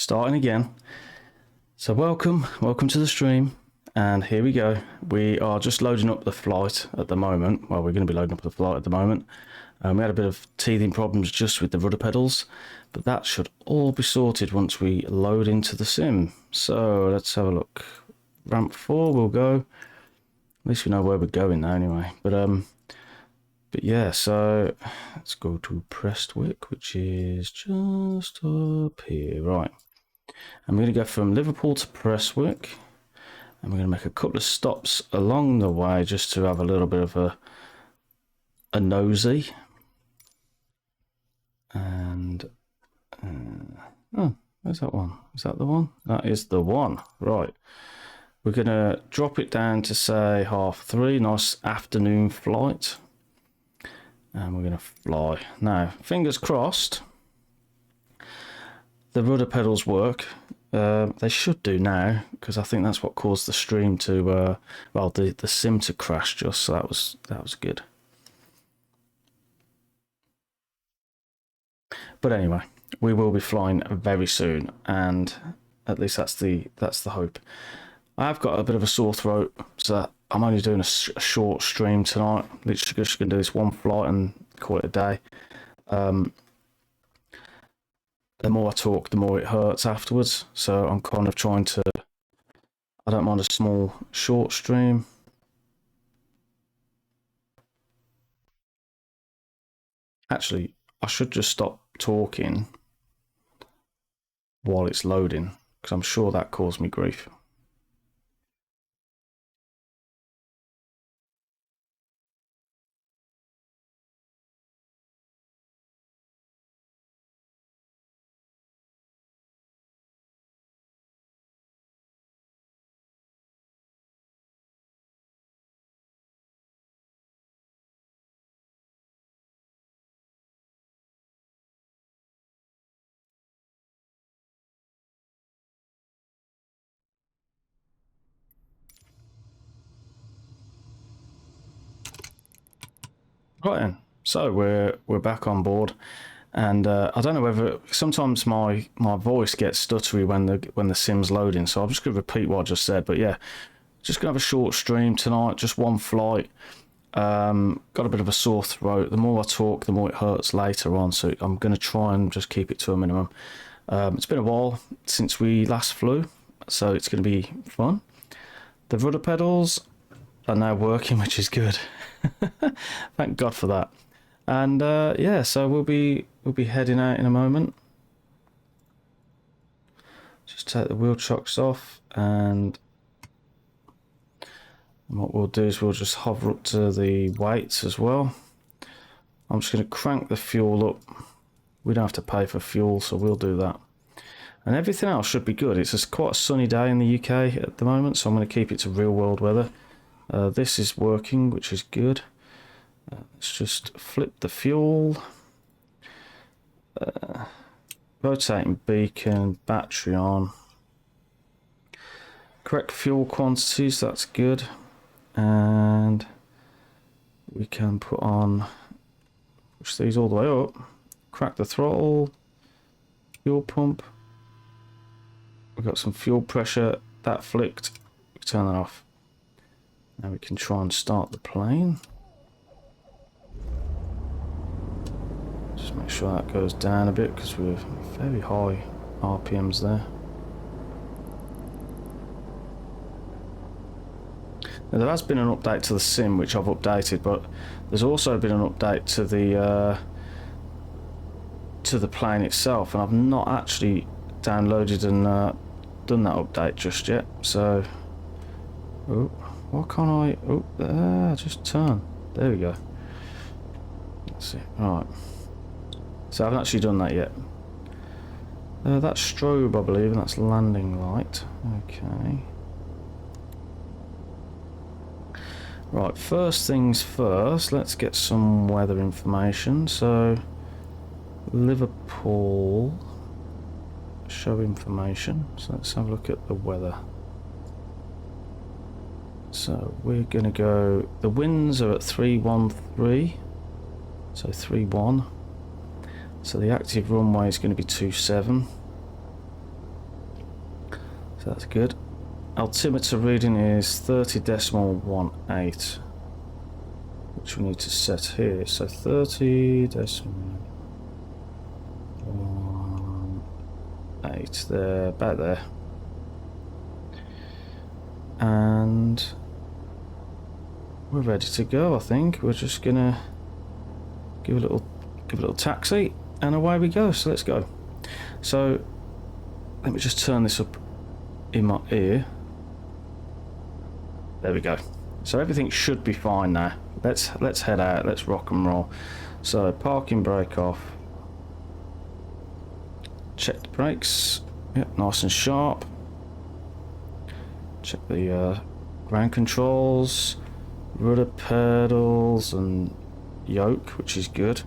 starting again. So welcome to the stream, and here we go. We are just loading up the flight at the moment. Well, we're going to be loading up the flight at the moment. We had a bit of teething problems just with the rudder pedals, but that should all be sorted once we load into the sim. So let's have a look. Ramp 4 we'll go. At least we know where we're going now anyway. But yeah, so let's go to Prestwick, which is just up here, right. I'm going to go from Liverpool to Prestwick, and we're going to make a couple of stops along the way just to have a little bit of a nosy. And oh, where's that one? Is that the one? That is the one, right. We're going to drop it down to say 3:30, nice afternoon flight. And we're going to fly. Now, fingers crossed, the rudder pedals work. They should do now, because I think that's what caused the stream to, well, the sim to crash just, so that was good. But anyway, we will be flying very soon, and at least that's the hope. I've got a bit of a sore throat, so I'm only doing a short stream tonight. Literally just going to do this one flight and call it a day. The more I talk, the more it hurts afterwards. So I'm kind of trying to... I don't mind a small, short stream. Actually, I should just stop talking while it's loading, because I'm sure that caused me grief. Right then, so we're back on board, and I don't know whether sometimes my voice gets stuttery when the sim's loading, so I'm just going to repeat what I just said. But yeah, just going to have a short stream tonight, just one flight. Got a bit of a sore throat. The more I talk, the more it hurts later on, so I'm going to try and just keep it to a minimum. It's been a while since we last flew, so it's going to be fun. The rudder pedals are now working, which is good. Thank God for that. And yeah, so we'll be heading out in a moment. Just take the wheel chocks off, and what we'll do is we'll just hover up to the weights as well. I'm just going to crank the fuel up. We don't have to pay for fuel, so we'll do that. And everything else should be good. It's just quite a sunny day in the UK at the moment, so I'm going to keep it to real world weather. This is working, which is good. Let's just flip the fuel. Rotating beacon, battery on. Correct fuel quantities, that's good. And we can push these all the way up. Crack the throttle. Fuel pump. We've got some fuel pressure. That flicked. We turn that off. Now we can try and start the plane. Just make sure that goes down a bit, because we're very high RPMs there. Now, there has been an update to the sim, which I've updated, but there's also been an update to the plane itself, and I've not actually downloaded and done that update just yet. So, oh, why can't I? Oh, just turn. There we go. Let's see. All right. So I haven't actually done that yet. That's strobe, I believe, and that's landing light. Okay. Right, first things first, let's get some weather information. So, Liverpool, show information. So let's have a look at the weather. So we're going to go, the winds are at 313, so 31. So the active runway is going to be 27. So that's good. Altimeter reading is 30.18, which we need to set here. So 30.18 there, about there. And we're ready to go, I think. We're just gonna give a little taxi and away we go. So let's go. So let me just turn this up in my ear. There we go. So everything should be fine now. Let's head out. Let's rock and roll. So parking brake off. Check the brakes. Yep, nice and sharp. Check the ground controls, rudder pedals and yoke, which is good.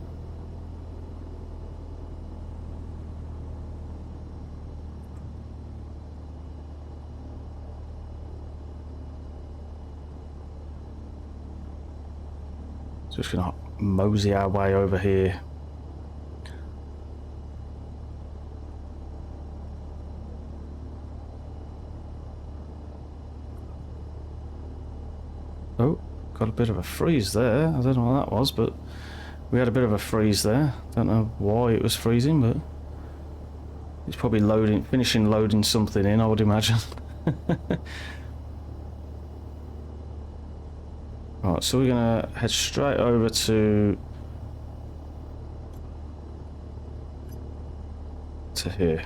Just gonna mosey our way over here. Oh, got a bit of a freeze there. I don't know what that was, but we had a bit of a freeze there. Don't know why it was freezing, but it's probably finishing loading something in, I would imagine. Right, so we're gonna head straight over to here.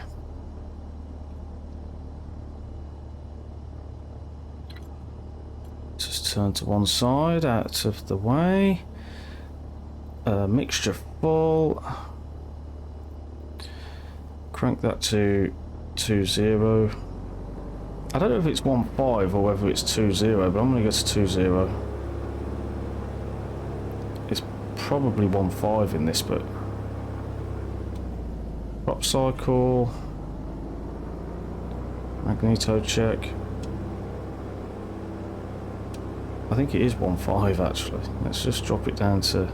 Just turn to one side, out of the way. Mixture full. Crank that to 2.0. I don't know if it's 1.5 or whether it's 2.0, but I'm gonna go to 2.0. It's probably 1.5 in this, but prop cycle, magneto check. I think it is 1.5 actually. Let's just drop it down to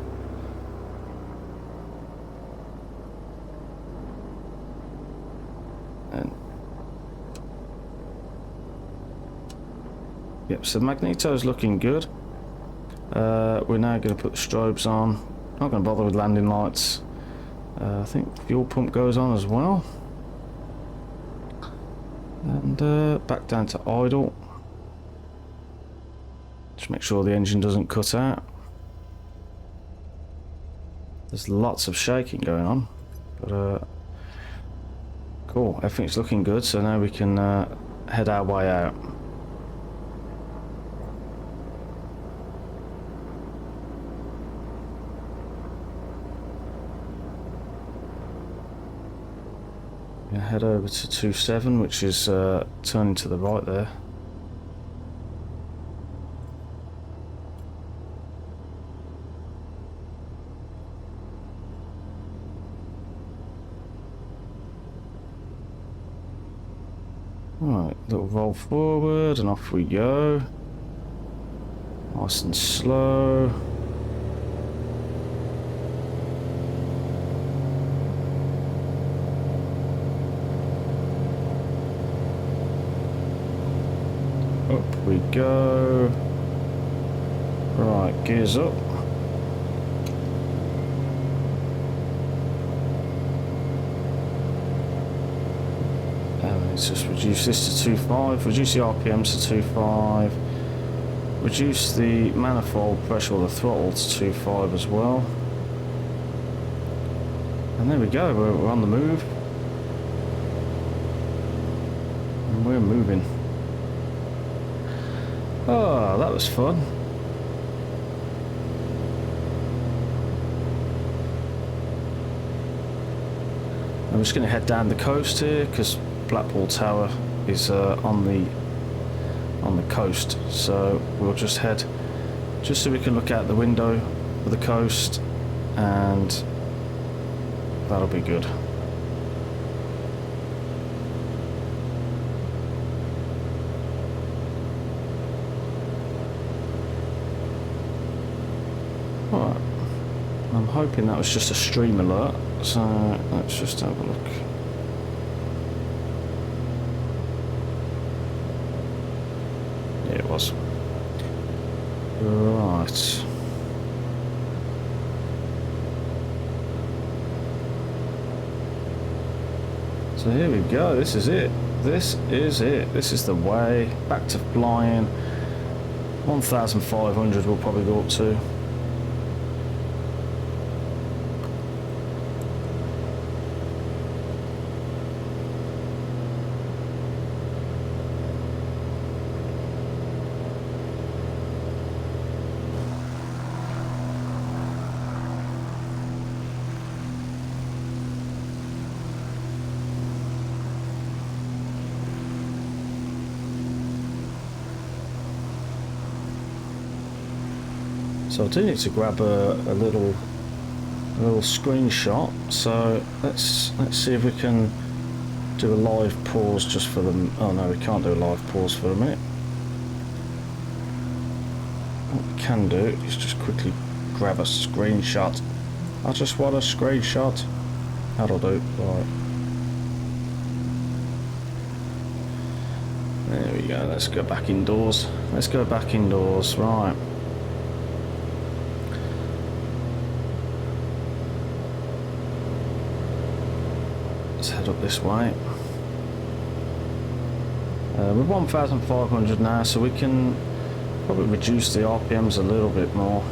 yep, so the magneto's looking good. We're now going to put the strobes on. Not going to bother with landing lights. I think fuel pump goes on as well. And back down to idle. Just make sure the engine doesn't cut out. There's lots of shaking going on, but cool, everything's looking good, so now we can head our way out. Head over to 2.7, which is turning to the right there. Right, little roll forward and off we go. Nice and slow. Up we go. Right, gears up. And let's just reduce this to 2.5, reduce the RPMs to 2.5, reduce the manifold pressure or the throttle to 2.5 as well. And there we go, we're on the move. And we're moving. Oh, that was fun. I'm just going to head down the coast here because Blackpool Tower is on the coast, so we'll just head just so we can look out the window of the coast, and that'll be good. Right, I'm hoping that was just a stream alert, so let's just have a look. was. Right. So here we go, this is it. This is it. This is the way back to flying. 1,500 we'll probably go up to. So I do need to grab a little screenshot. So let's see if we can do a live pause just for them. Oh no, we can't do a live pause for a minute. What we can do is just quickly grab a screenshot. I just want a screenshot. That'll do. Right. There we go. Let's go back indoors. Let's go back indoors. Right. Let's head up this way. We're 1,500 now, so we can probably reduce the RPMs a little bit more.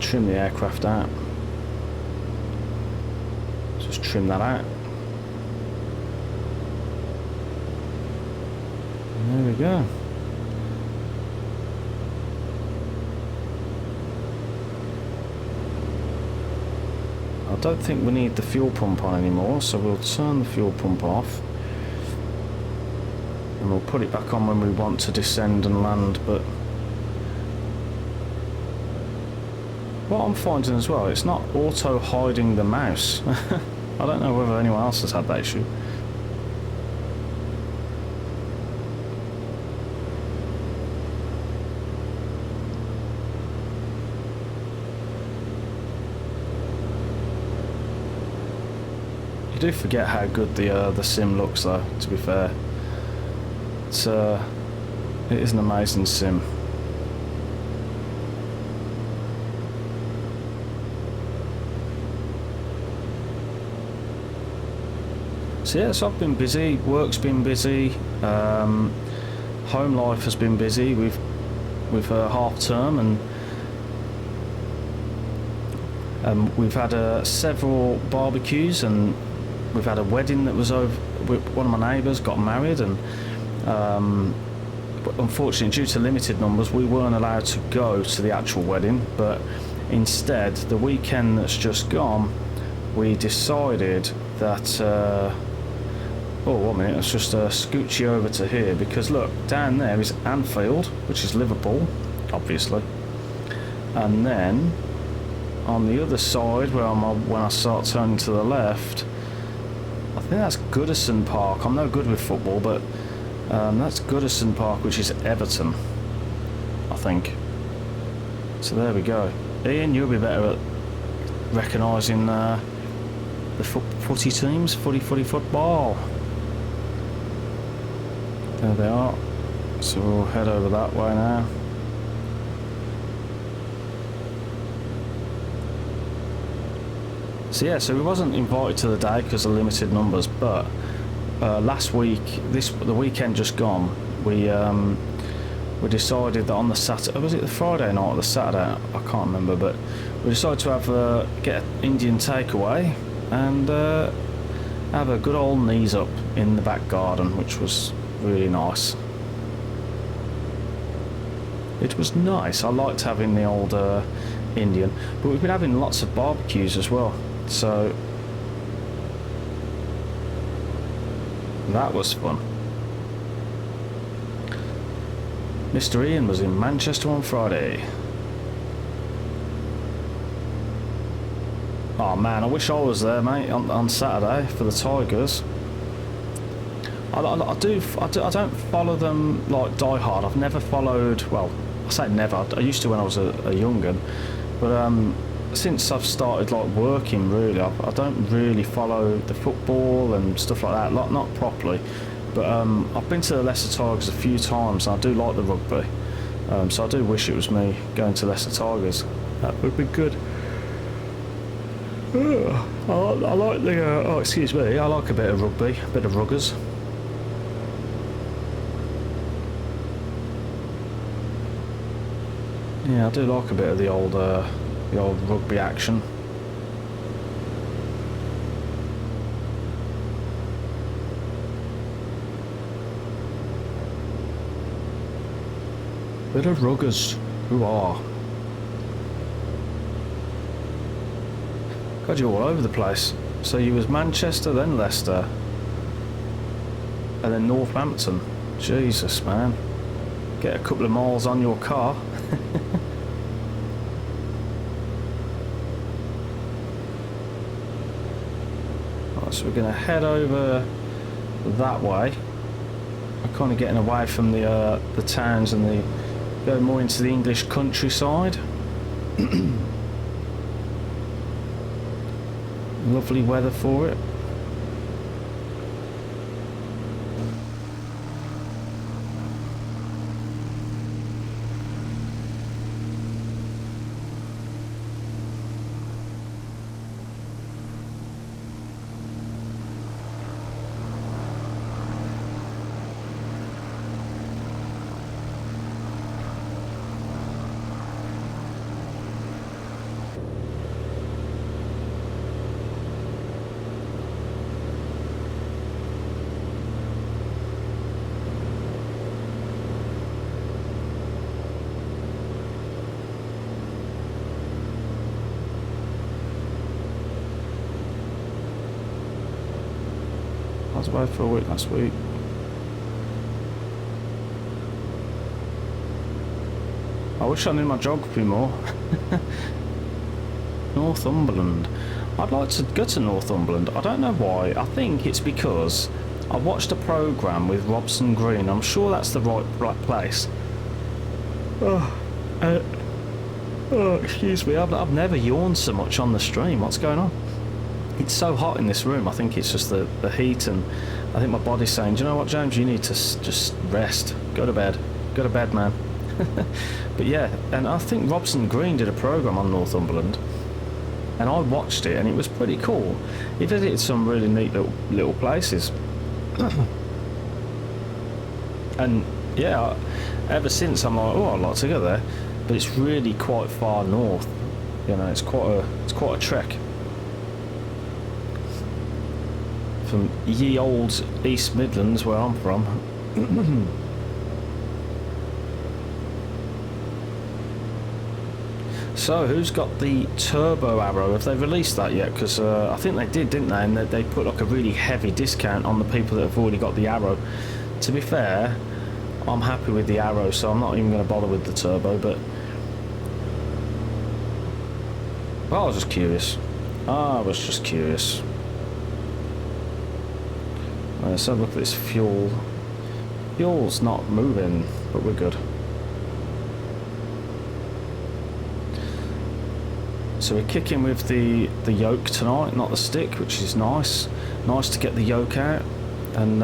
Trim the aircraft out. Just trim that out. And there we go. I don't think we need the fuel pump on anymore, so we'll turn the fuel pump off and we'll put it back on when we want to descend and land. But what I'm finding as well, it's not auto hiding the mouse. I don't know whether anyone else has had that issue. You do forget how good the sim looks, though. To be fair, it is an amazing sim. So yeah, so I've been busy. Work's been busy. Home life has been busy. We've half term and we've had several barbecues, and we've had a wedding that was over. One of my neighbours got married, and unfortunately, due to limited numbers, we weren't allowed to go to the actual wedding. But instead, the weekend that's just gone, we decided that. Oh, 1 minute. Let's just scooch you over to here, because look, down there is Anfield, which is Liverpool, obviously, and then on the other side, where when I start turning to the left, I think that's Goodison Park. I'm no good with football, but that's Goodison Park, which is Everton, I think. So there we go. Ian, you'll be better at recognising the footy teams, footy football. There they are. So we'll head over that way now. So yeah, so we wasn't invited to the day because of limited numbers, but last week, the weekend just gone, we decided that on the Saturday, was it the Friday night or the Saturday? I can't remember, but we decided to get an Indian takeaway and have a good old knees up in the back garden, which was really nice. It was nice. I liked having the old Indian, but we've been having lots of barbecues as well. So that was fun. Mr. Ian was in Manchester on Friday. Oh man, I wish I was there, mate, on Saturday for the Tigers. I don't follow them like die hard. I've never followed. Well, I say never. I used to when I was a young'un, but since I've started like working, really, I don't really follow the football and stuff like that, like not properly. But I've been to the Leicester Tigers a few times, and I do like the rugby. So I do wish it was me going to Leicester Tigers. That would be good. I like the. Oh, excuse me. I like a bit of rugby, a bit of ruggers. Yeah, I do like a bit of the old rugby action. Bit of ruggers. Who are? God, you're all over the place. So you was Manchester, then Leicester, and then Northampton. Jesus, man. Get a couple of miles on your car. Right, so we're going to head over that way. We're kind of getting away from the towns and go more into the English countryside. Lovely weather for it. I was away for a week last week. I wish I knew my geography more. Northumberland. I'd like to go to Northumberland. I don't know why. I think it's because I watched a programme with Robson Green. I'm sure that's the right place. Excuse me. I've never yawned so much on the stream. What's going on? It's so hot in this room. I think it's just the heat, and I think my body's saying, do you know what, James, you need to just rest. Go to bed, man. But yeah, and I think Robson Green did a programme on Northumberland, and I watched it, and it was pretty cool. He visited some really neat little places. And yeah, ever since I'm like, oh, I'd like to go there, but it's really quite far north. You know, it's quite a trek. From ye old East Midlands, where I'm from. So, who's got the Turbo Arrow? Have they released that yet? Because I think they did, didn't they? And they put like a really heavy discount on the people that have already got the Arrow. To be fair, I'm happy with the Arrow, so I'm not even going to bother with the Turbo, but... Well, I was just curious. Let's have a look at this fuel. Fuel's not moving, but we're good. So we're kicking with the yoke tonight, not the stick, which is nice. Nice to get the yoke out. And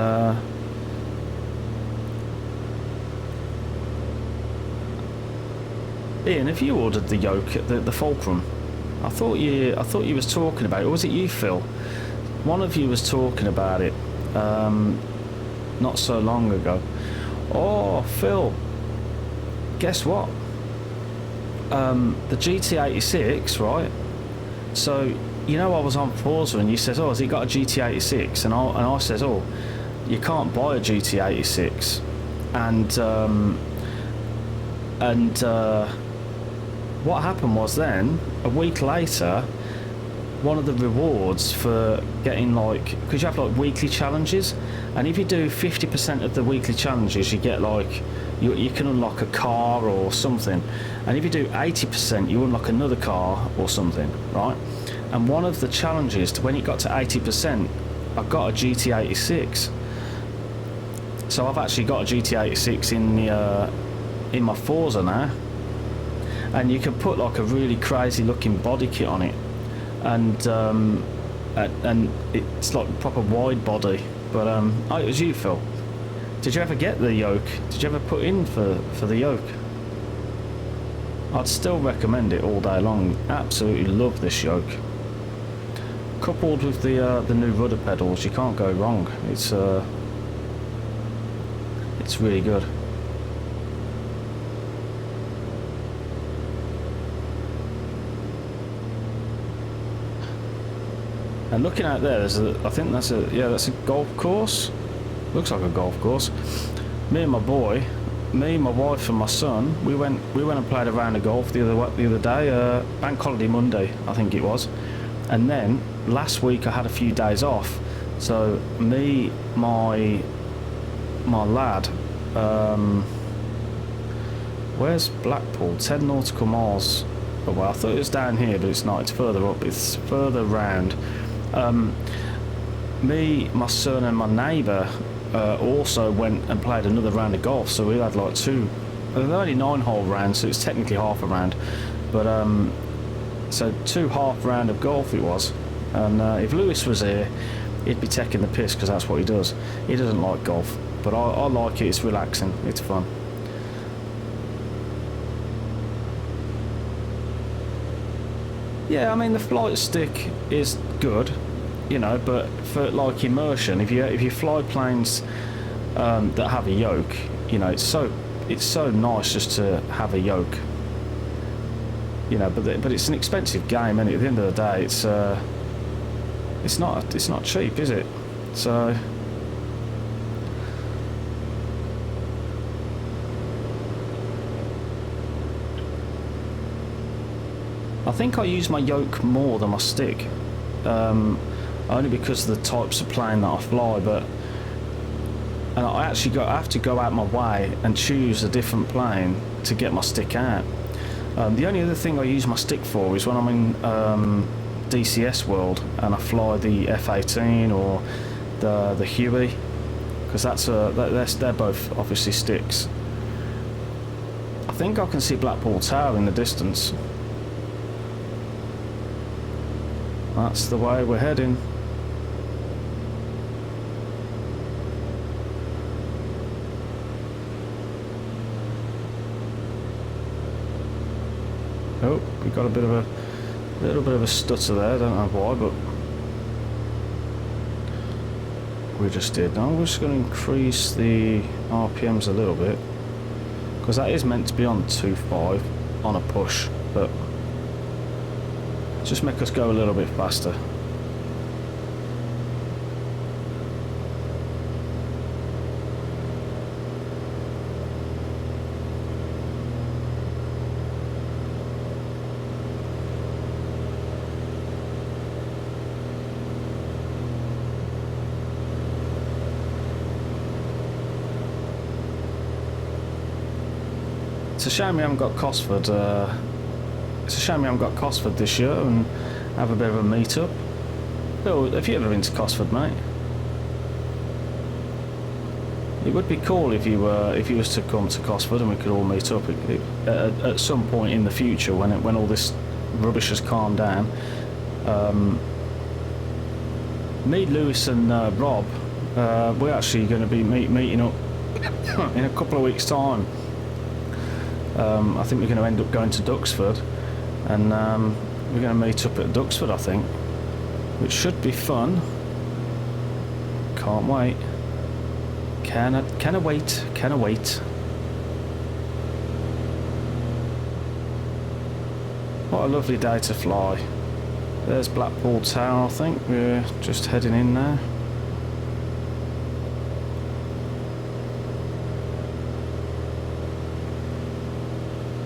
Ian, have you ordered the yoke at the Fulcrum? I thought you was talking about it. Or was it you, Phil? One of you was talking about it not so long ago. Oh, Phil, guess what? The GT86, right? So, you know, I was on Forza and you said, oh, has it got a GT86? And I said, oh, you can't buy a GT86. And what happened was then, a week later, one of the rewards for getting, like, because you have like weekly challenges, and if you do 50% of the weekly challenges, you get like, you can unlock a car or something, and if you do 80%, you unlock another car or something, right? And one of the challenges, when it got to 80%, I got a GT86. So I've actually got a GT86 in my Forza now. and you can put like a really crazy looking body kit on it, and it's like proper wide body. But oh, it was you, Phil. Did you ever get the yoke? Did you ever put in for the yoke? I'd still recommend it all day long. Absolutely love this yoke. Coupled with the new rudder pedals, you can't go wrong. It's really good. And looking out there, I think that's a golf course. Looks like a golf course. Me, my wife, and my son, we went and played a round of golf the other day, Bank Holiday Monday, I think it was. And then last week I had a few days off, so me, my lad, where's Blackpool? 10 nautical miles away. I thought it was down here, but it's not. It's further up. It's further round. Me, my son, and my neighbour also went and played another round of golf. So we had like two. They're only 9-hole rounds, so it's technically half a round. But so 2 half round of golf it was. And if Lewis was here, he'd be taking the piss because that's what he does. He doesn't like golf, but I like it. It's relaxing. It's fun. Yeah, I mean the flight stick is good, you know, but for like immersion, if you fly planes that have a yoke, you know, it's so nice just to have a yoke, you know. But it's an expensive game, and at the end of the day, it's not cheap, is it? So. I think I use my yoke more than my stick, only because of the types of plane that I fly. And I have to go out my way and choose a different plane to get my stick out. The only other thing I use my stick for is when I'm in DCS world and I fly the F-18 or the Huey, because they're both obviously sticks. I think I can see Blackpool Tower in the distance. That's the way we're heading. Oh, we got a little bit of a stutter there. Don't know why, but we just did. Now we're just going to increase the RPMs a little bit, because that is meant to be on 2.5 on a push, but just make us go a little bit faster. It's a shame we haven't got Cosford. It's a shame we haven't got Cosford this year and have a bit of a meet-up. Bill, have you ever been to Cosford, mate? It would be cool if you was to come to Cosford and we could all meet up at some point in the future when all this rubbish has calmed down. Me, Lewis, and Rob, we're actually going to be meeting up in a couple of weeks' time. I think we're going to end up going to Duxford. And we're going to meet up at Duxford, I think, which should be fun. Can't wait. Can I wait? Can I wait? What a lovely day to fly. There's Blackpool Tower, I think. We're just heading in now.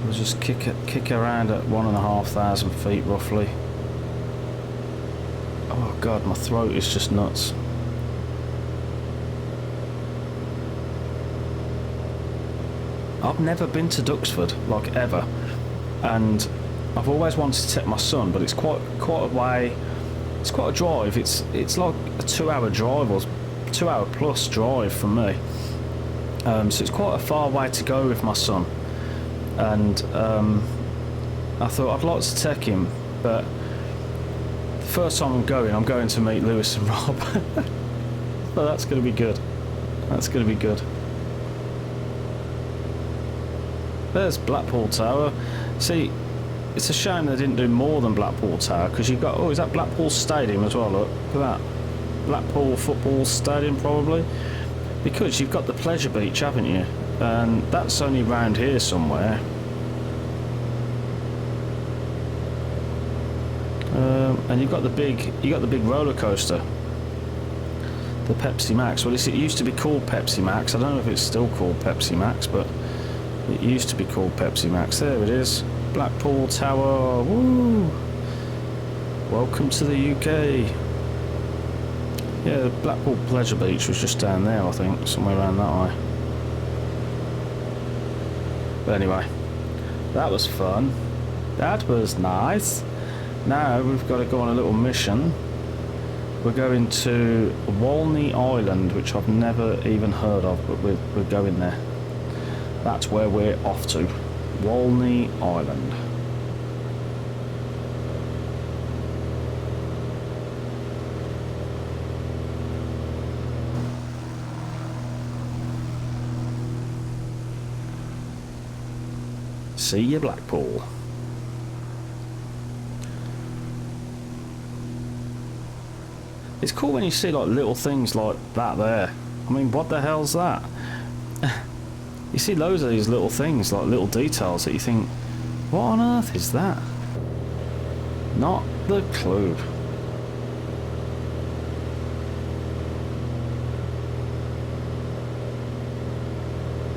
We'll just kick around at 1,500 feet roughly. Oh god, my throat is just nuts. I've never been to Duxford, like ever, and I've always wanted to take my son, but it's quite a way. It's quite a drive. It's like a 2-hour drive or 2-hour plus drive from me. So it's quite a far way to go with my son. And I thought I'd like to take him, but the first time I'm going to meet Lewis and Rob. But that's going to be good. That's going to be good. There's Blackpool Tower. See, it's a shame they didn't do more than Blackpool Tower, because you've got, oh, is that Blackpool Stadium as well? Look at that. Blackpool Football Stadium, probably. Because you've got the Pleasure Beach, haven't you? And that's only round here somewhere. And you've got the big roller coaster, the Pepsi Max. Well, it used to be called Pepsi Max. I don't know if it's still called Pepsi Max, but it used to be called Pepsi Max. There it is, Blackpool Tower. Woo! Welcome to the UK. Yeah, the Blackpool Pleasure Beach was just down there, I think, somewhere around that way. But anyway, that was fun. That was nice. Now we've got to go on a little mission. We're going to Walney Island, which I've never even heard of, but we're going there. That's where we're off to. Walney Island. See you, Blackpool. It's cool when you see like little things like that there. I mean, what the hell's that? You see loads of these little things, like little details that you think, what on earth is that? Not the clue.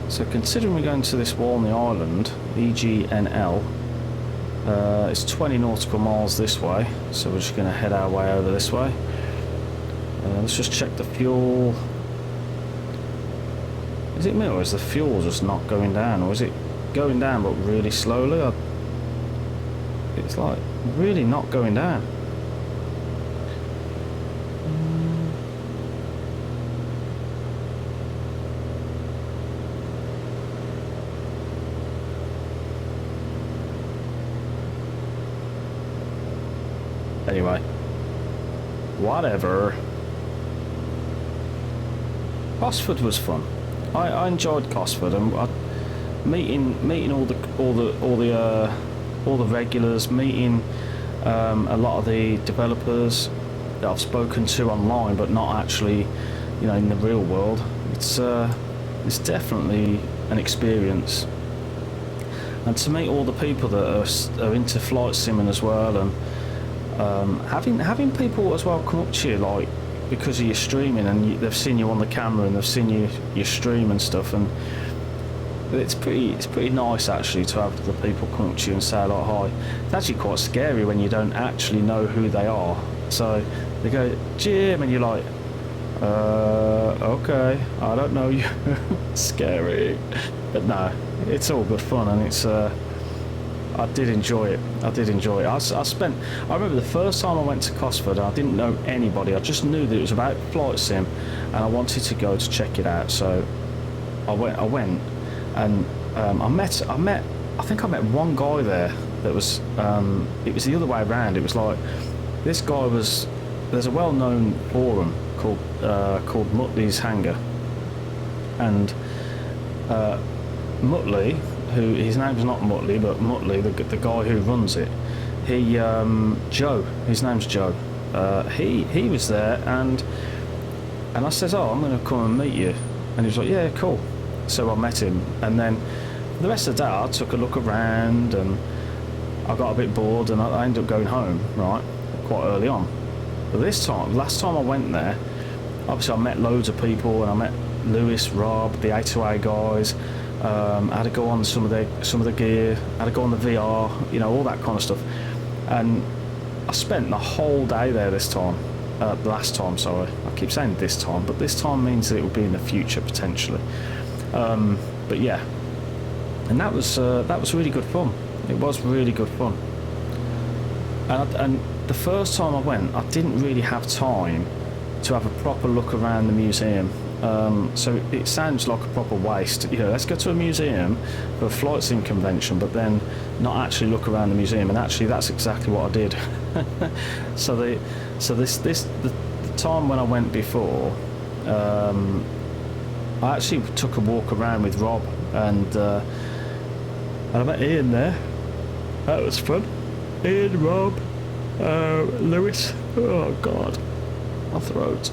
So considering we're going to this Walney Island, EGNL, it's 20 nautical miles this way, so we're just going to head our way over this way. Let's just check the fuel. Is it me, or is the fuel just not going down, or is it going down but really slowly? It's like really not going down. Anyway, whatever. Cosford was fun. I enjoyed Cosford, and meeting all the regulars, meeting a lot of the developers that I've spoken to online, but not actually, you know, in the real world. It's definitely an experience, and to meet all the people that are into flight simming as well, and having people as well come up to you, like, because of your streaming, and they've seen you on the camera and they've seen your stream and stuff, and it's pretty nice actually to have the people come up to you and say like hi. It's actually quite scary when you don't actually know who they are. So they go, Jim, and you're like, okay, I don't know you. Scary. But no, it's all good fun, and it's I did enjoy it. I remember the first time I went to Cosford, I didn't know anybody. I just knew that it was about flight sim, and I wanted to go to check it out. So I went, and I think I met one guy there that was. It was the other way around. It was like this guy was. There's a well-known forum called Mutley's Hangar, and Mutley. Who his name's not Mutley, but Mutley, the guy who runs it, Joe, his name's Joe. He was there, and I says, oh, I'm going to come and meet you, and he was like, yeah, cool. So I met him, and then the rest of the day I took a look around, and I got a bit bored, and I ended up going home, right, quite early on. But last time I went there, obviously I met loads of people, and I met Lewis, Rob, the A2A guys. I had to go on some of the gear. I had to go on the VR, you know, all that kind of stuff. And I spent the whole day there this time. Last time, sorry. I keep saying this time, but this time means that it will be in the future potentially. But yeah, and that was really good fun. It was really good fun. And the first time I went, I didn't really have time to have a proper look around the museum. So it sounds like a proper waste. You know, let's go to a museum for a flight sim convention, but then not actually look around the museum. And actually, that's exactly what I did. The time when I went before, I actually took a walk around with Rob, and I met Ian there. That was fun. Ian, Rob, Lewis. Oh God, my throat.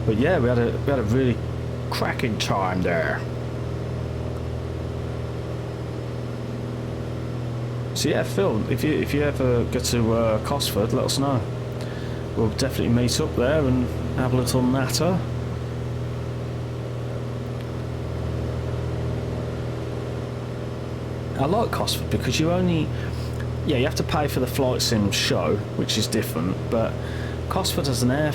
But yeah, we had a really cracking time there. So yeah, Phil, if you ever get to Cosford, let us know. We'll definitely meet up there and have a little natter. I like Cosford because you have to pay for the flight sim show, which is different, but Cosford as an air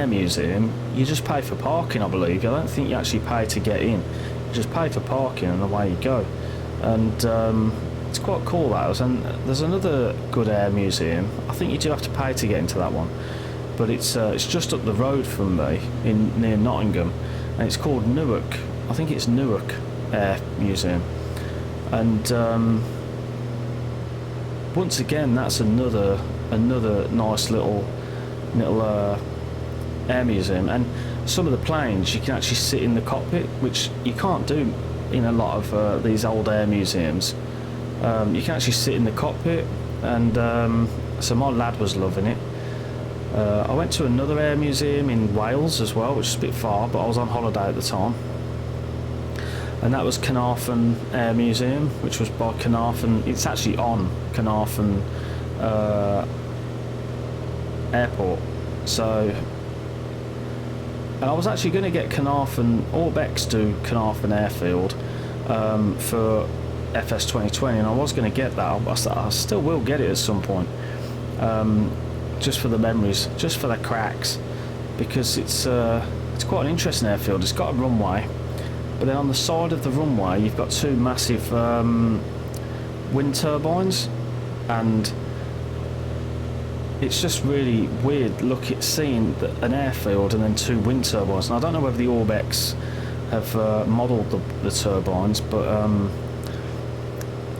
museum, you just pay for parking, I believe. I don't think you actually pay to get in. You just pay for parking and away you go. And it's quite cool, that. And there's another good air museum. I think you do have to pay to get into that one, but it's just up the road from me near Nottingham, and it's called Newark. I think it's Newark Air Museum. And once again, that's another nice little air museum. And some of the planes you can actually sit in the cockpit, which you can't do in a lot of these old air museums. You can actually sit in the cockpit, and so my lad was loving it. I went to another air museum in Wales as well, which is a bit far, but I was on holiday at the time. And that was Carnarvon Air Museum, which was by Carnarvon. It's actually on Carnarvon Airport. So, and I was actually going to get Carnarvon, Orbex to Carnarvon Airfield for FS2020, and I was going to get that. I still will get it at some point, just for the memories, just for the cracks, because it's quite an interesting airfield. It's got a runway. But then on the side of the runway, you've got two massive wind turbines, and it's just really weird seeing an airfield and then two wind turbines. And I don't know whether the Orbex have modelled the turbines, but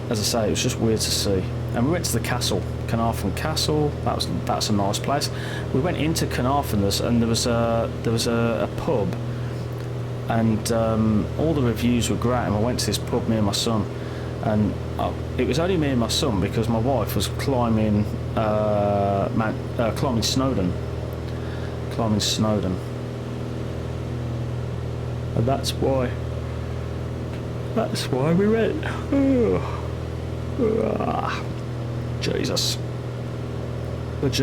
as I say, it was just weird to see. And we went to the castle, Carnarvon Castle. That's a nice place. We went into Carnarvon, and there was a pub. And all the reviews were great, and I went to this pub, me and my son, and it was only me and my son because my wife was climbing Snowdon, and that's why we went. Jesus, look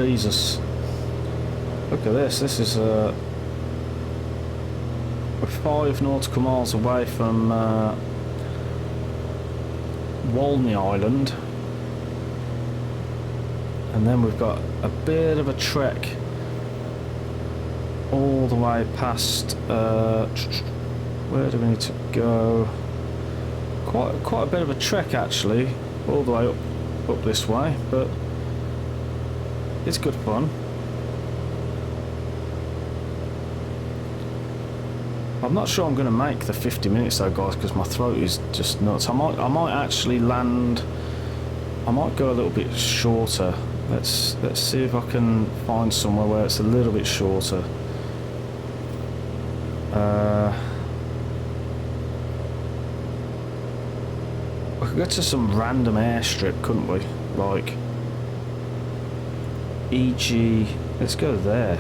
at this. This is we're 5 nautical miles away from Walney Island, and then we've got a bit of a trek all the way past. Where do we need to go? Quite a bit of a trek actually, all the way up this way, but it's good fun. I'm not sure I'm going to make the 50 minutes though, guys, because my throat is just nuts. I might actually land. I might go a little bit shorter. Let's see if I can find somewhere where it's a little bit shorter. We could go to some random airstrip, couldn't we? Like, e.g., let's go there.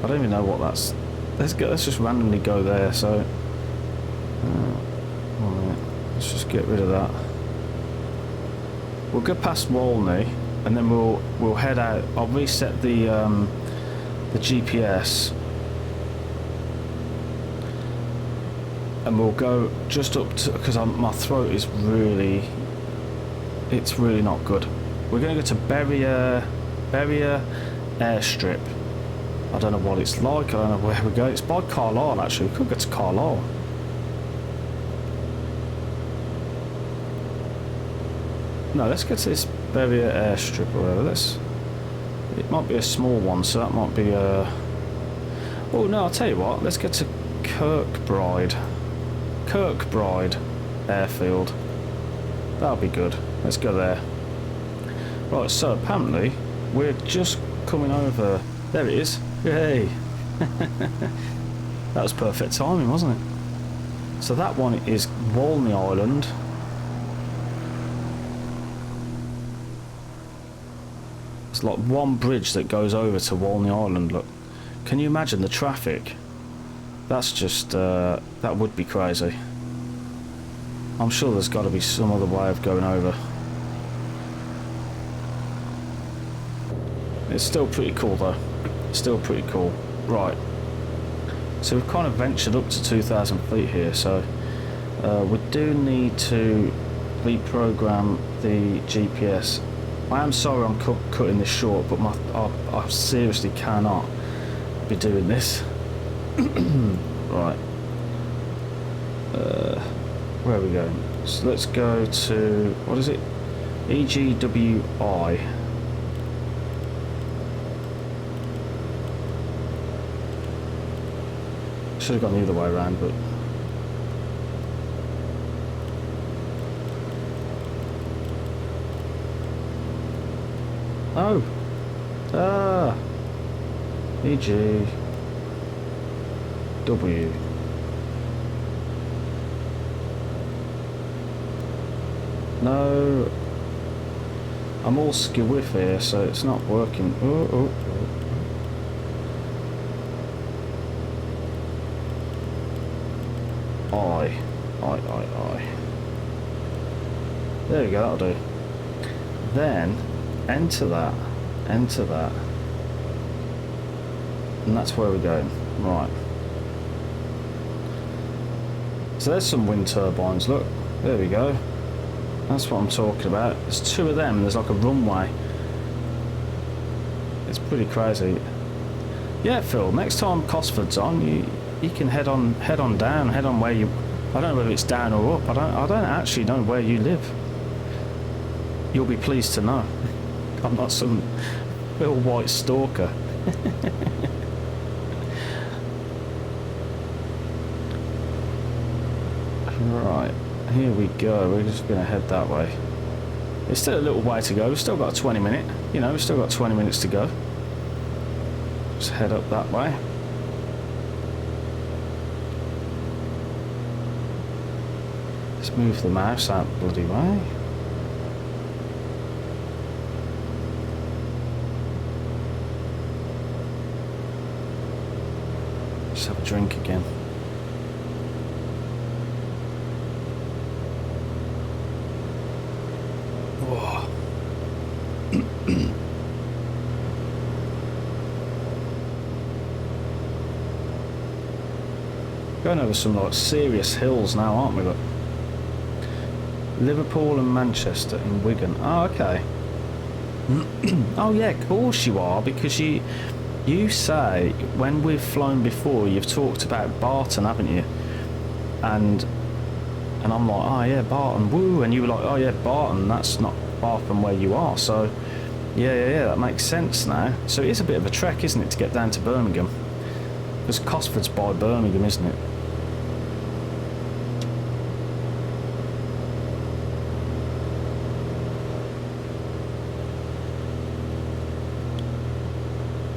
I don't even know what that's. Let's just randomly go there. So, let's just get rid of that. We'll go past Walney, and then we'll head out. I'll reset the GPS, and we'll go just up to, because my throat is really, it's really not good. We're going to go to Berrier Airstrip. I don't know what it's like. I don't know where we go. It's by Carlisle actually. We could go to Carlisle. No, let's get to this Berrier Airstrip or whatever. It might be a small one, so that might be Oh no, I'll tell you what, let's get to Kirkbride Airfield. That'll be good. Let's go there. Right, so apparently we're just coming over. There it is. Yay! That was perfect timing, wasn't it? So that one is Walney Island. It's like one bridge that goes over to Walney Island. Look, can you imagine the traffic? That's just that would be crazy. I'm sure there's got to be some other way of going over. It's still pretty cool though. Still pretty cool. Right. So we've kind of ventured up to 2,000 feet here, so we do need to reprogram the GPS. I am sorry I'm cutting this short, but I seriously cannot be doing this. Right. Where are we going? So let's go to, what is it? EGWI. Should have gone the other way around, but oh, EGW. No, I'm all skew with here, so it's not working. Oh. I. There we go, that'll do. Then enter that, and that's where we're going. Right. So there's some wind turbines. Look, there we go. That's what I'm talking about. There's two of them. And there's like a runway. It's pretty crazy. Yeah, Phil. Next time Cosford's on, you can head on down, head on where you. I don't know whether it's down or up. I don't actually know where you live. You'll be pleased to know. I'm not some little white stalker. Right, here we go. We're just going to head that way. It's still a little way to go. We've still got a 20 minute. You know, we've still got 20 minutes to go. Just head up that way. Let's move the mouse out the bloody way. Just have a drink again. Whoa. Going over some like serious hills now, aren't we? Look. Liverpool and Manchester and Wigan. Oh, okay. Oh yeah, of course you are, because you say when we've flown before, you've talked about Barton, haven't you? And I'm like, oh yeah, Barton, woo, and you were like, oh yeah, Barton, that's not far from where you are. So yeah, that makes sense now. So it is a bit of a trek, isn't it, to get down to Birmingham? Because Cosford's by Birmingham, isn't it?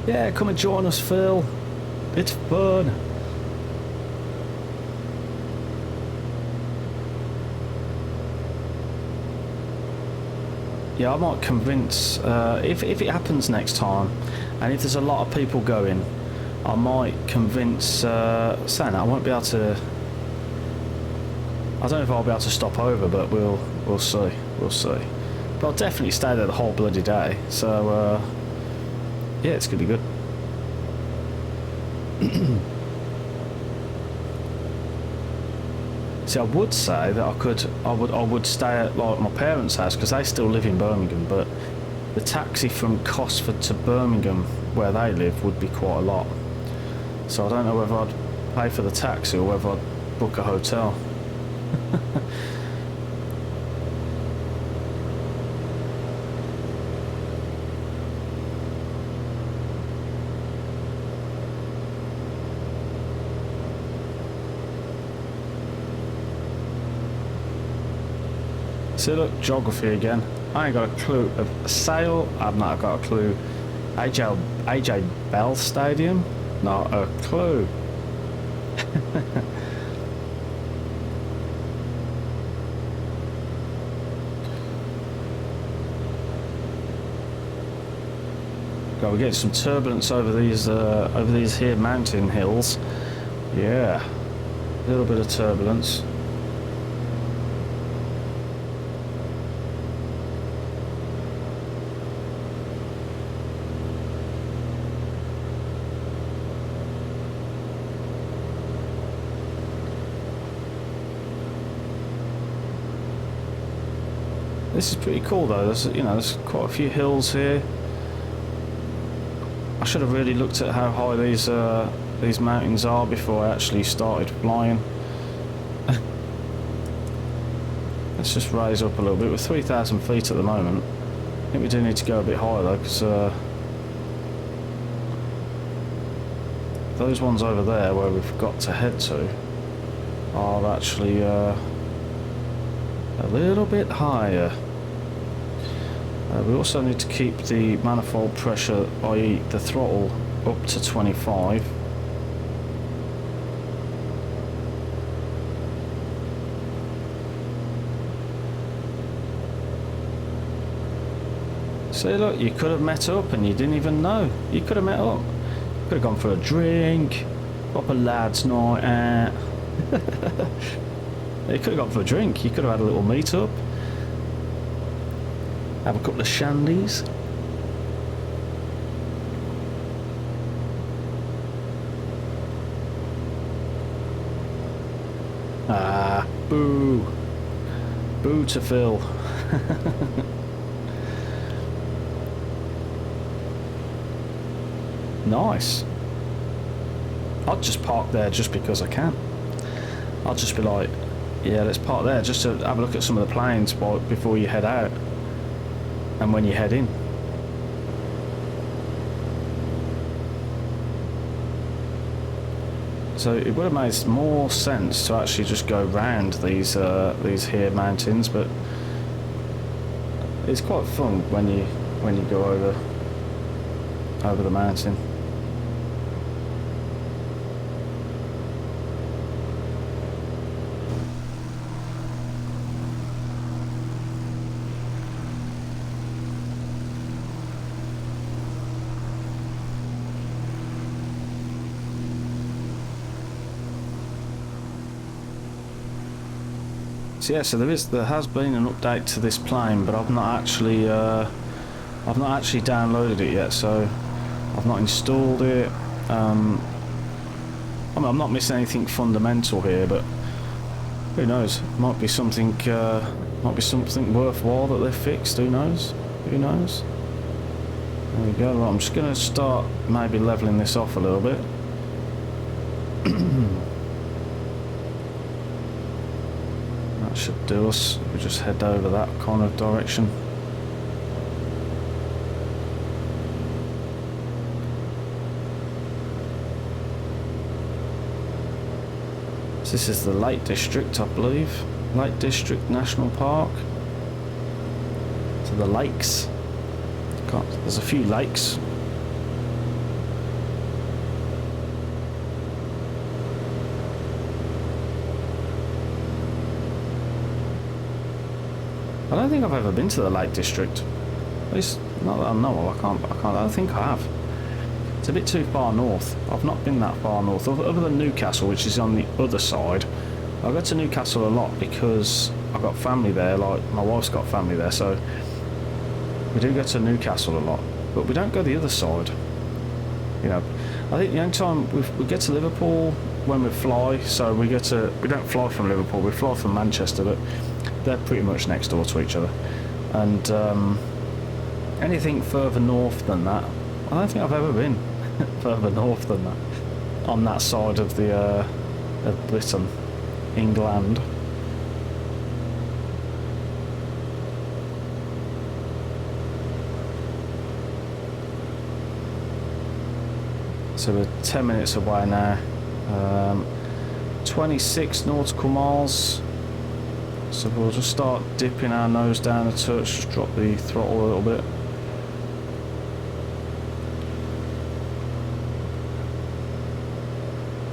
Yeah, come and join us, Phil. It's fun. Yeah, I might convince, if it happens next time, and if there's a lot of people going, I might convince, saying that I won't be able to, I don't know if I'll be able to stop over, but we'll see, But I'll definitely stay there the whole bloody day, so, yeah, it's gonna be good. See, I would say that I would stay at like my parents' house because they still live in Birmingham, but the taxi from Cosford to Birmingham, where they live, would be quite a lot. So I don't know whether I'd pay for the taxi or whether I'd book a hotel. So look, geography again. I ain't got a clue of Sale. I've not got a clue. AJ Bell Stadium? Not a clue. God, we're getting some turbulence over these here mountain hills. Yeah, a little bit of turbulence. This is pretty cool though. There's quite a few hills here. I should have really looked at how high these mountains are before I actually started flying. Let's just raise up a little bit. We're 3,000 feet at the moment. I think we do need to go a bit higher though, because those ones over there where we've got to head to are actually a little bit higher. We also need to keep the manifold pressure, i.e. the throttle, up to 25. See, look, you could have met up and you didn't even know. You could have met up. Could have gone for a drink, proper lads night out. You could have gone for a drink. You could have had a little meet up. Have a couple of shandies. Ah, boo. Boo to Phil. Nice. I'll just park there just because I can. I'll just be like, yeah, let's park there just to have a look at some of the planes before you head out. And when you head in. So it would have made more sense to actually just go round these here mountains, but it's quite fun when you go over the mountain. So yeah, so there has been an update to this plane, but I've not actually downloaded it yet, so I've not installed it. I mean, I'm not missing anything fundamental here, but who knows? Might be something worthwhile that they've fixed. Who knows? Who knows? There we go. Right, I'm just going to start maybe leveling this off a little bit. Should do us. We just head over that kind of direction. So this is the Lake District, I believe. Lake District National Park. So the lakes. There's a few lakes. I don't think I've ever been to the Lake District. At least, not that I know of. I don't think I have. It's a bit too far north. I've not been that far north. Other than Newcastle, which is on the other side. I go to Newcastle a lot because I've got family there, like my wife's got family there, so we do go to Newcastle a lot. But we don't go the other side. You know, I think the only time we get to Liverpool when we fly, so we don't fly from Liverpool, we fly from Manchester, but they're pretty much next door to each other. And anything further north than that, I don't think I've ever been further north than that, on that side of the of Britain, England. So we're 10 minutes away now. 26 nautical miles. So we'll just start dipping our nose down a touch, just drop the throttle a little bit.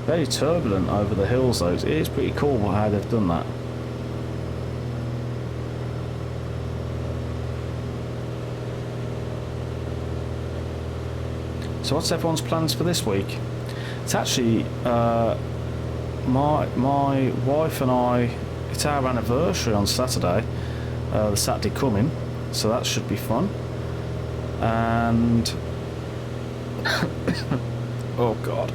Very turbulent over the hills though. It is pretty cool how they've done that. So what's everyone's plans for this week? It's actually my wife and I, it's our anniversary on Saturday, the Saturday coming, so that should be fun. And oh god.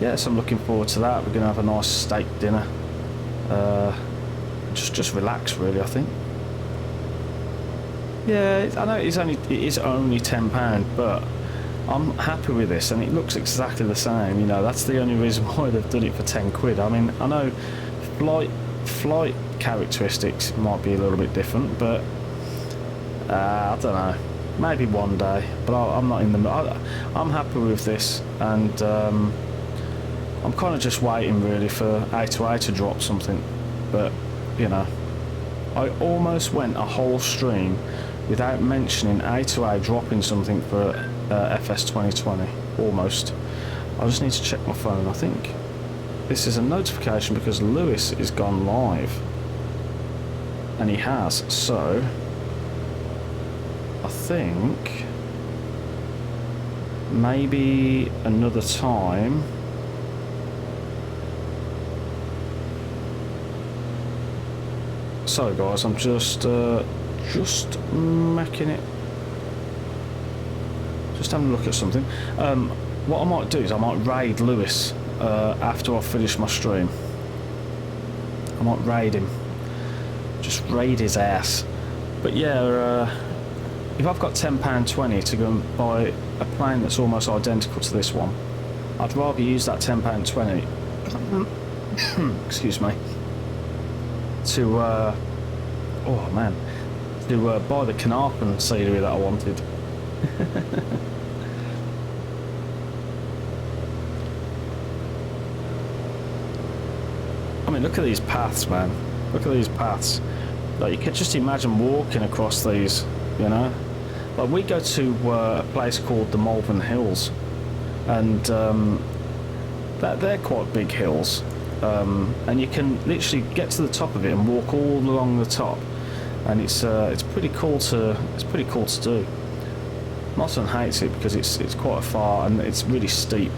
Yes, I'm looking forward to that. We're going to have a nice steak dinner. Just relax, really, I think. Yeah, I know it is only £10, but I'm happy with this, and it looks exactly the same. You know, that's the only reason why they've done it for £10. I mean, I know flight characteristics might be a little bit different, but I don't know. Maybe one day, but I'm not in the. I'm happy with this, and I'm kind of just waiting really for A2A to drop something. But you know, I almost went a whole stream without mentioning A2A dropping something for FS2020. Almost. I just need to check my phone. I think this is a notification because Lewis is gone live, and he has. So I think maybe another time. Sorry guys, I'm just making it, just having a look at something. What I might do is I might raid Lewis after I finish my stream. I might raid him, just raid his ass. But yeah, if I've got £10.20 to go and buy a plane that's almost identical to this one, I'd rather use that £10.20 excuse me, to oh man, to buy the Carnarvon scenery that I wanted. I mean, look at these paths, man. Look at these paths. Like, you could just imagine walking across these, you know. Like, we go to a place called the Malvern Hills, and they're quite big hills. And you can literally get to the top of it and walk all along the top, and it's pretty cool to do. My son hates it because it's quite far and it's really steep,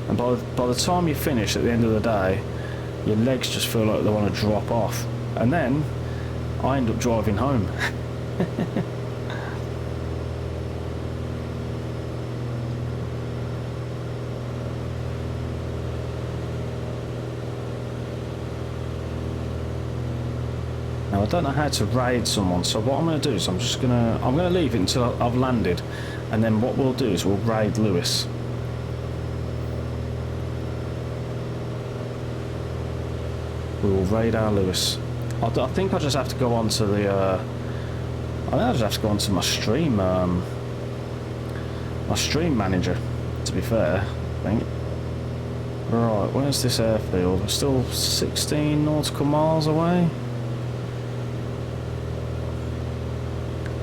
and by the time you finish at the end of the day, your legs just feel like they want to drop off, and then I end up driving home. Now, I don't know how to raid someone, so what I'm going to do is I'm going to leave it until I've landed, and then what we'll do is we'll raid Lewis. We will raid our Lewis. I think I just have to go on to the. I think I just have to go on to my stream manager. To be fair, I think. Right, where's this airfield? We're still 16 nautical miles away.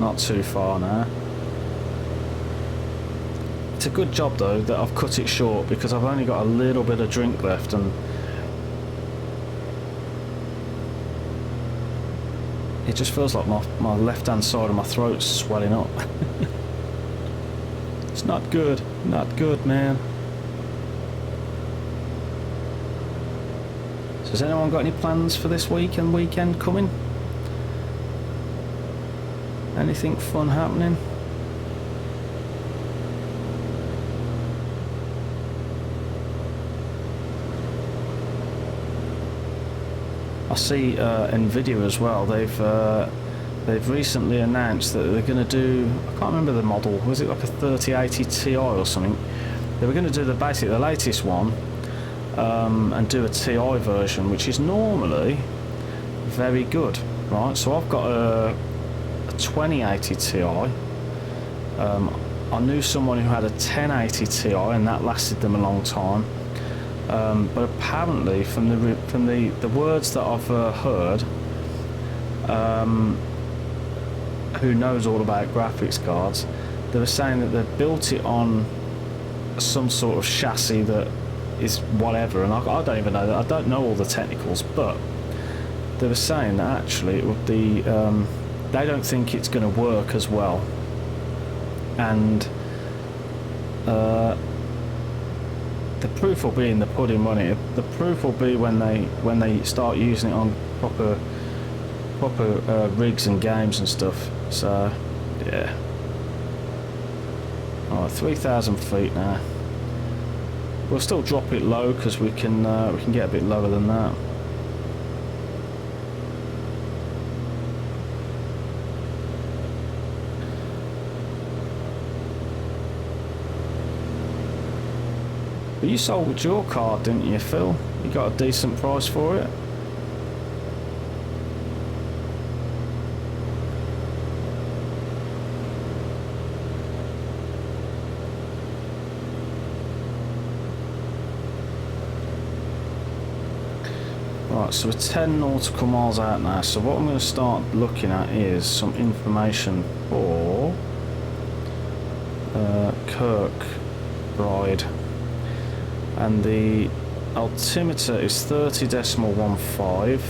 Not too far now. It's a good job though that I've cut it short, because I've only got a little bit of drink left, and it just feels like my left hand side of my throat's swelling up. It's not good, man. So has anyone got any plans for this week and weekend coming? Anything fun happening? I see Nvidia as well. They've recently announced that they're going to do, I can't remember the model, was it like a 3080 Ti or something? They were going to do basically the latest one, and do a Ti version, which is normally very good, right? So I've got a 2080 Ti. I knew someone who had a 1080 Ti, and that lasted them a long time. But apparently, from the words that I've heard, who knows all about graphics cards, they were saying that they've built it on some sort of chassis that is whatever, and I don't even know that. I don't know all the technicals, but they were saying that actually it would be. They don't think it's going to work as well, and the proof will be in the pudding, won't it? The proof will be when they start using it on proper rigs and games and stuff. So yeah. Alright, 3,000 feet now. We'll still drop it low because we can get a bit lower than that. But you sold your card, didn't you, Phil? You got a decent price for it. Right, so we're 10 nautical miles out now, so what I'm going to start looking at is some information for Kirkbride, and the altimeter is 30.15,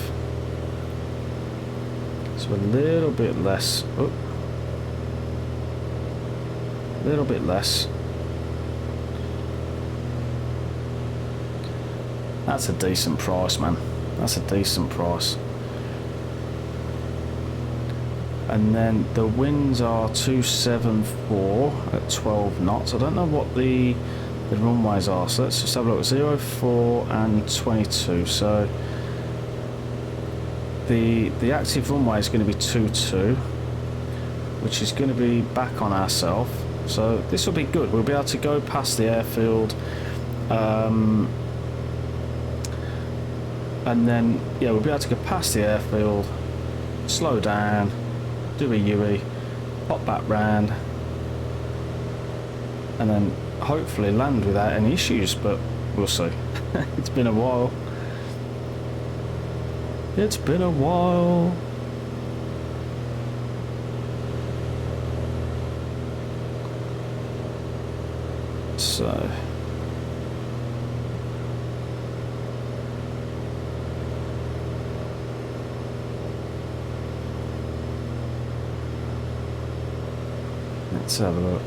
so a little bit less. Oh, a little bit less. That's a decent price, man. That's a decent price. And then the winds are 274 at 12 knots. I don't know what the runways are, so let's just have a look. 04 and 22. So the active runway is going to be 22, which is going to be back on ourselves. So this will be good. We'll be able to go past the airfield. And then, yeah, we'll be able to go past the airfield, slow down, do a U-E, pop back round, and then hopefully land without any issues, but we'll see. It's been a while. It's been a while. So... let's have a look.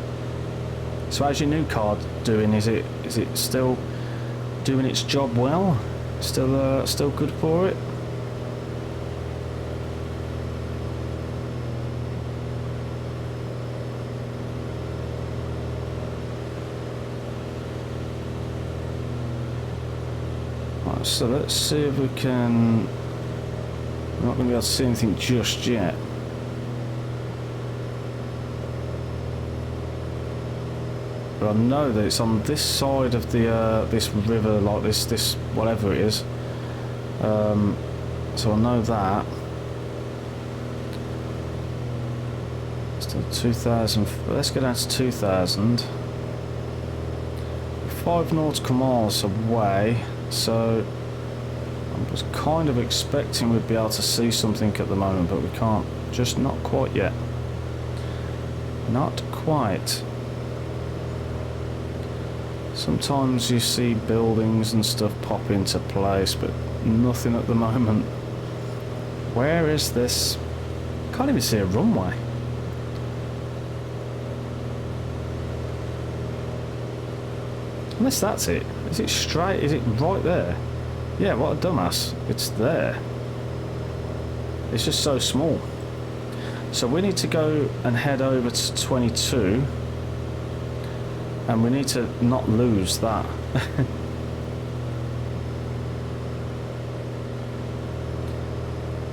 So how's your new card doing? Is it still doing its job well? Still good for it? Right, so let's see if we can. We're not going to be able to see anything just yet. But I know that it's on this side of the this river, like this whatever it is. So I know that. Still 2,000. Let's go down to 2,000. 5 nautical miles away. So I was kind of expecting we'd be able to see something at the moment, but we can't. Just not quite yet. Not quite. Sometimes you see buildings and stuff pop into place, but nothing at the moment. Where is this? Can't even see a runway. Unless that's it. Is it straight? Is it right there? Yeah, what a dumbass. It's there. It's just so small. So we need to go and head over to 22. And we need to not lose that.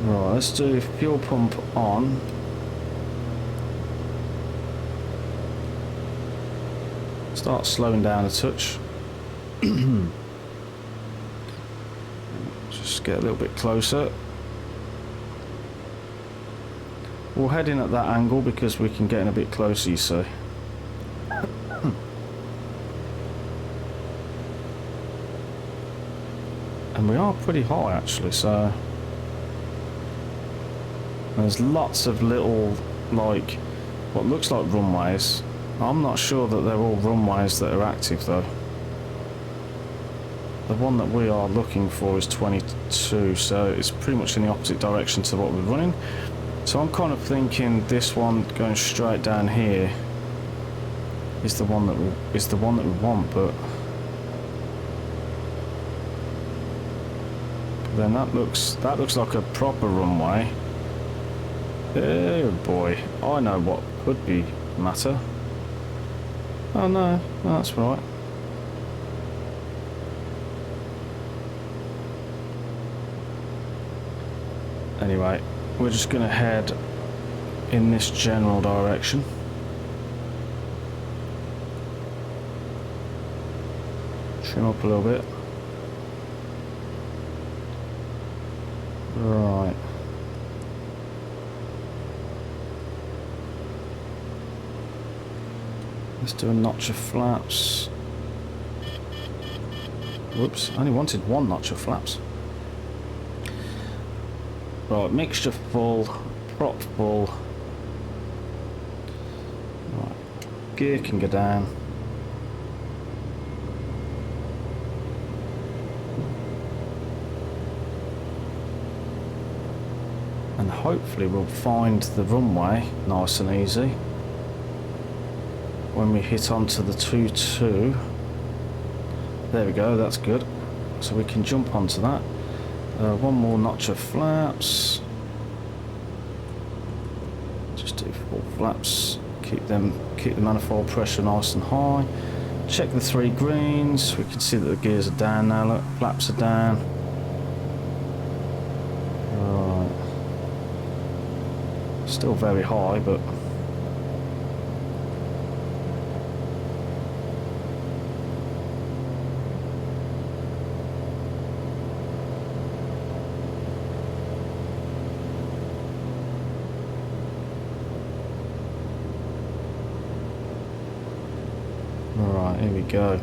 Right, let's do fuel pump on. Start slowing down a touch. Just get a little bit closer. We'll head in at that angle because we can get in a bit closer, you see. And we are pretty high actually, so there's lots of little, like, what looks like runways. I'm not sure that they're all runways that are active though. The one that we are looking for is 22, so it's pretty much in the opposite direction to what we're running. So I'm kind of thinking this one going straight down here is the one that we want, but then that looks like a proper runway. Oh boy, I know what could be matter. Oh no, that's right. Anyway, we're just going to head in this general direction. Trim up a little bit. Right. Let's do a notch of flaps. Whoops, I only wanted one notch of flaps. Right, mixture full, prop full. Right, gear can go down. And hopefully we'll find the runway nice and easy when we hit onto the 2-2. There we go, that's good. So we can jump onto that. One more notch of flaps. Just do full flaps. Keep the manifold pressure nice and high. Check the 3 greens. We can see that the gears are down now. Look, flaps are down. Right. Still very high, but right, here we go.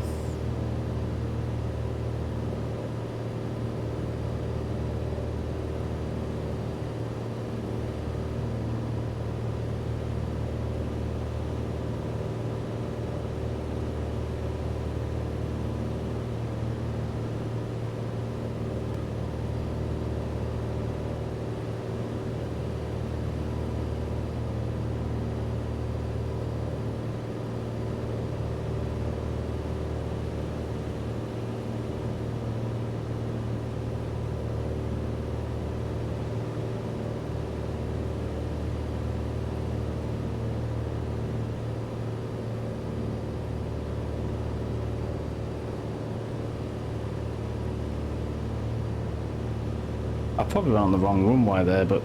I probably went on the wrong runway there, but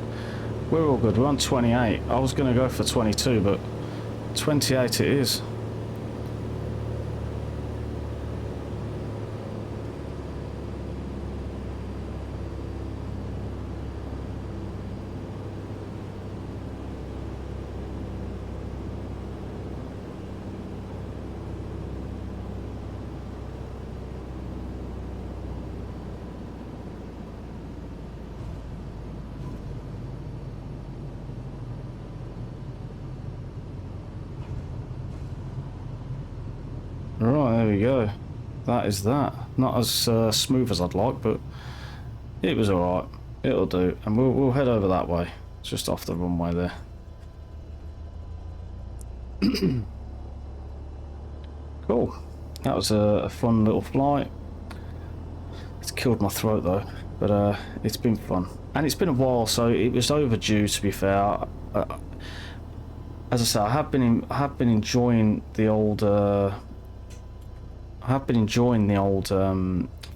we're all good. We're on 28. I was going to go for 22, but 28 it is. Right, there we go. That is that. Not as smooth as I'd like, but it was alright. It'll do. And we'll head over that way. It's just off the runway there. Cool. That was a fun little flight. It's killed my throat though, but it's been fun. And it's been a while, so it was overdue, to be fair. As I say, I have been enjoying the old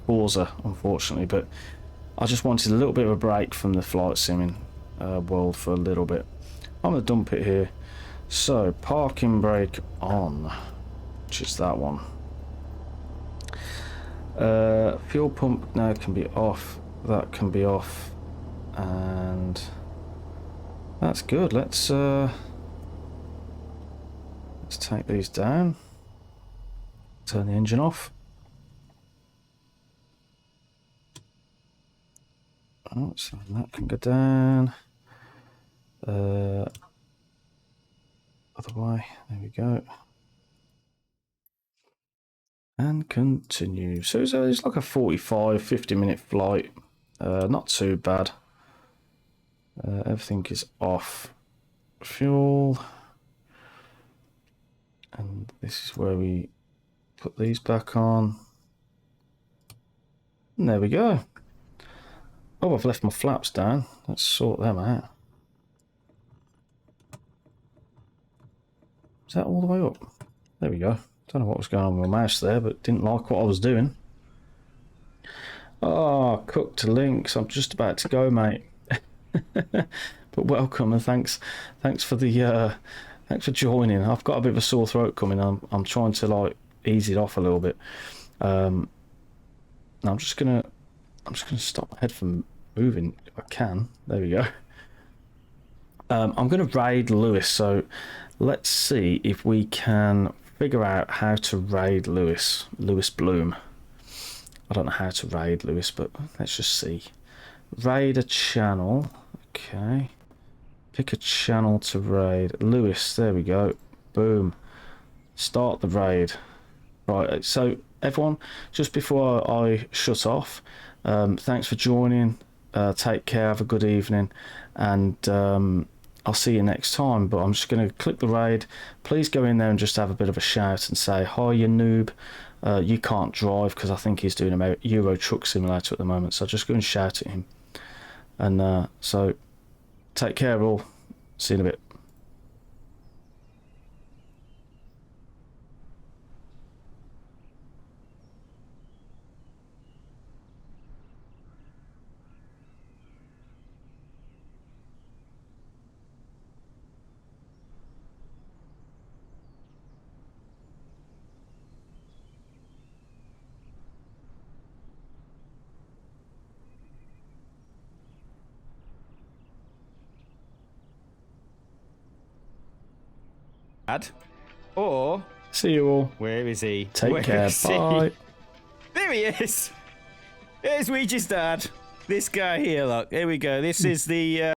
Forza, unfortunately, but I just wanted a little bit of a break from the flight simming world for a little bit. I'm going to dump it here. So, parking brake on, which is that one. Fuel pump now can be off. That can be off, and that's good. Let's take these down. Turn the engine off. Oh, so that can go down. Other way. There we go. And continue. So it's like a 45, 50-minute flight. Not too bad. Everything is off. Fuel. And this is where we put these back on. And there we go. Oh, I've left my flaps down. Let's sort them out. Is that all the way up? There we go. Don't know what was going on with my mouse there, but didn't like what I was doing. Oh, cooked links. I'm just about to go, mate. But welcome and thanks for the thanks for joining. I've got a bit of a sore throat coming. I'm trying to like ease it off a little bit. I'm just gonna stop my head from moving if I can. There we go. I'm gonna raid Lewis, so let's see if we can figure out how to raid Lewis Bloom. I don't know how to raid Lewis, but let's just see. Raid a channel. Okay. Pick a channel to raid. Lewis, there we go. Boom. Start the raid. Right, so everyone, just before I shut off, thanks for joining. Take care, have a good evening, and I'll see you next time. But I'm just going to click the raid. Please go in there and just have a bit of a shout and say, hi, you noob. You can't drive, because I think he's doing a Euro Truck Simulator at the moment. So just go and shout at him. And so take care all. See you in a bit. Or See you all. where is he? Take care. Bye. There he is. There's Ouija's dad. This guy here, look. Here we go. This is the